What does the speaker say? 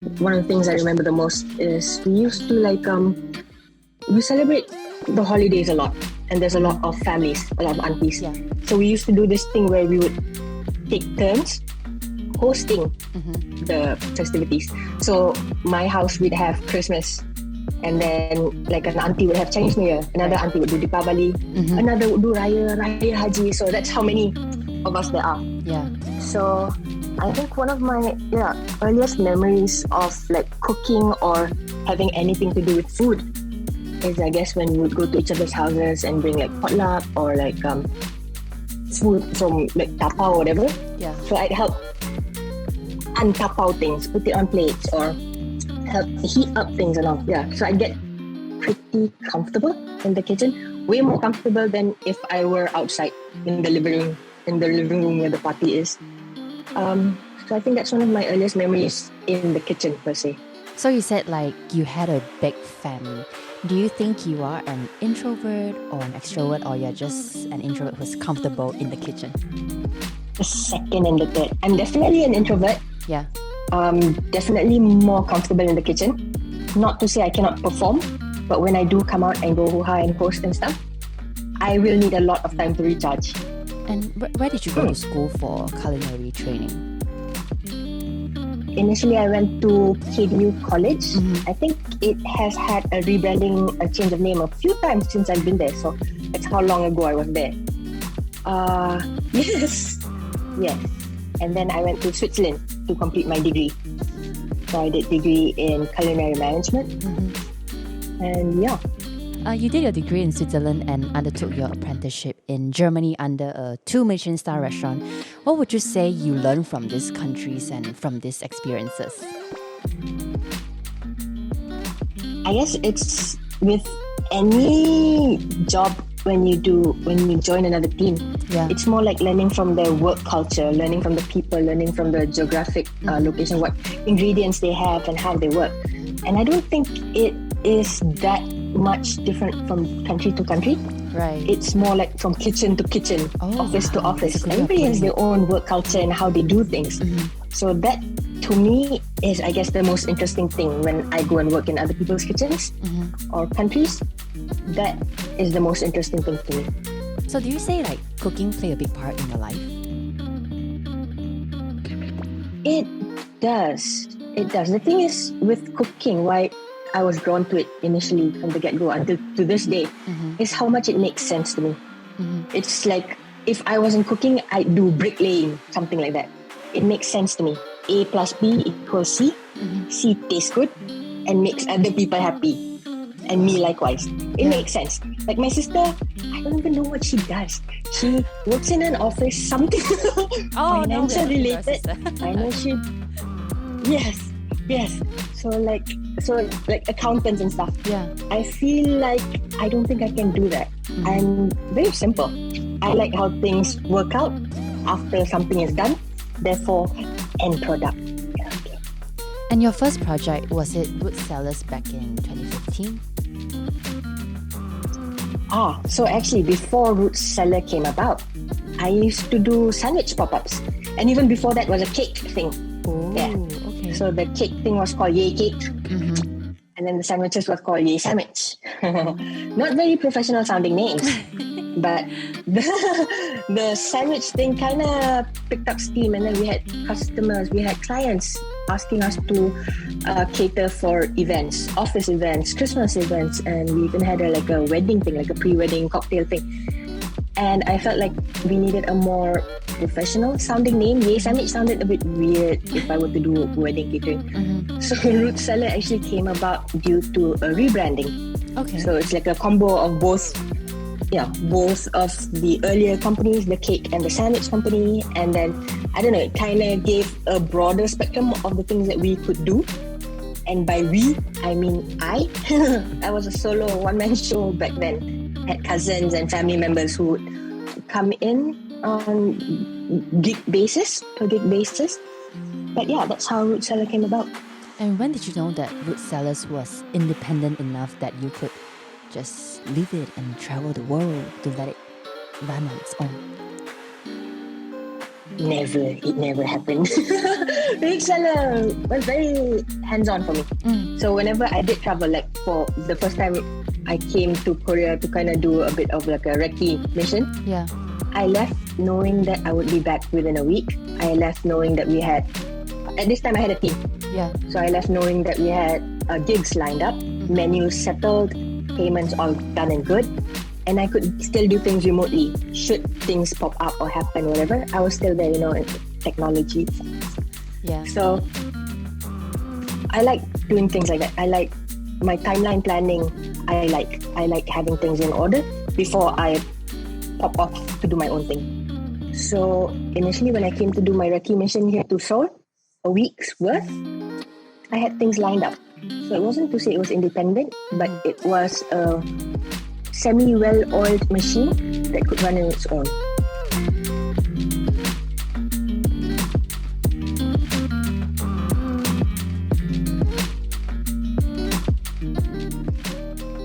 one of the things I remember the most is we used to we celebrate the holidays a lot, and there's a lot of families, a lot of aunties. Yeah. So we used to do this thing where we would take turns hosting the festivities. So my house would have Christmas, and then like an auntie would have Chinese New Year, another auntie would do Deepavali, another would do Raya Haji. So that's how many of us there are. Yeah. So I think one of my earliest memories of like cooking or having anything to do with food is, I guess, when we would go to each other's houses and bring like potluck or like food from like tapao or whatever. Yeah. So I'd help untapao things, put it on plates, or help heat up things and all. Yeah. So I get pretty comfortable in the kitchen, way more comfortable than if I were outside in the living room where the party is. So I think that's one of my earliest memories in the kitchen per se. So you said like you had a big family. Do you think you are an introvert or an extrovert, or you're just an introvert who's comfortable in the kitchen? The second and the third. I'm definitely an introvert. Yeah. Definitely more comfortable in the kitchen. Not to say I cannot perform, but when I do come out and go hoo-ha and host and stuff, I will need a lot of time to recharge. And where did you go to school for culinary training? Initially, I went to KDU College. I think it has had a rebranding, a change of name a few times since I've been there. So that's how long ago I was there. Yes. And then I went to Switzerland to complete my degree. So I did degree in culinary management. And yeah. You did your degree in Switzerland and undertook your apprenticeship in Germany under a 2 Michelin star restaurant. What would you say you learned from these countries and from these experiences? I guess it's with any job when you join another team. Yeah. It's more like learning from their work culture, learning from the people, learning from the geographic location, what ingredients they have and how they work. And I don't think it is that much different from country to country. Right. It's more like from kitchen to kitchen, office to office. Everybody has their own work culture and how they do things. So that, to me, is, I guess, the most interesting thing when I go and work in other people's kitchens or countries. That is the most interesting thing to me. So do you say like cooking play a big part in your life? It does. The thing is, with cooking, why I was drawn to it initially from the get-go until to this day, is how much it makes sense to me. It's like, if I wasn't cooking, I'd do bricklaying, something like that. It makes sense to me. A plus B equals C. C tastes good and makes other people happy. And me likewise. It makes sense. Like my sister, I don't even know what she does. She works in an office, something financial related. I know she... Yes. So like accountants and stuff. Yeah. I feel like I don't think I can do that. I'm very simple. I like how things work out after something is done. Therefore, end product. Yeah, okay. And your first project, was it Root Cellars back in 2015? So actually before Root Cellar came about, I used to do sandwich pop-ups. And even before that was a cake thing. Okay. So the cake thing was called Yay Cake. And then the sandwiches was called Yay Sandwich. Not very professional sounding names. But the sandwich thing kind of picked up steam, and then we had customers, we had clients asking us to cater for events, office events, Christmas events, and we even had a wedding thing, like a pre-wedding cocktail thing. And I felt like we needed a more professional sounding name. Yay Sandwich sounded a bit weird if I were to do wedding catering. So Root Cellar actually came about due to a rebranding. Okay. So it's like a combo of both of the earlier companies, the cake and the sandwich company, and then I don't know, it kind of gave a broader spectrum of the things that we could do. And by we, I mean I. I was a solo one-man show back then. Had cousins and family members who would come in on per gig basis. But yeah, that's how Root Cellar came about. And when did you know that Root Cellars was independent enough that you could just leave it and travel the world to let it run on its own? Never. It never happened. Rickshaw was very hands-on for me. So whenever I did travel, like for the first time I came to Korea to kind of do a bit of like a recce mission. Yeah. I left knowing that I would be back within a week. I left knowing that we had, at this time I had a team. Yeah. So I left knowing that we had gigs lined up, menus settled, payments all done and good. And I could still do things remotely. Should things pop up or happen, whatever, I was still there, in technology. Yeah. So I like doing things like that. I like my timeline planning. I like having things in order before I pop off to do my own thing. So initially when I came to do my recce mission here to Seoul, a week's worth, I had things lined up. So it wasn't to say it was independent, but it was a semi-well-oiled machine that could run on its own.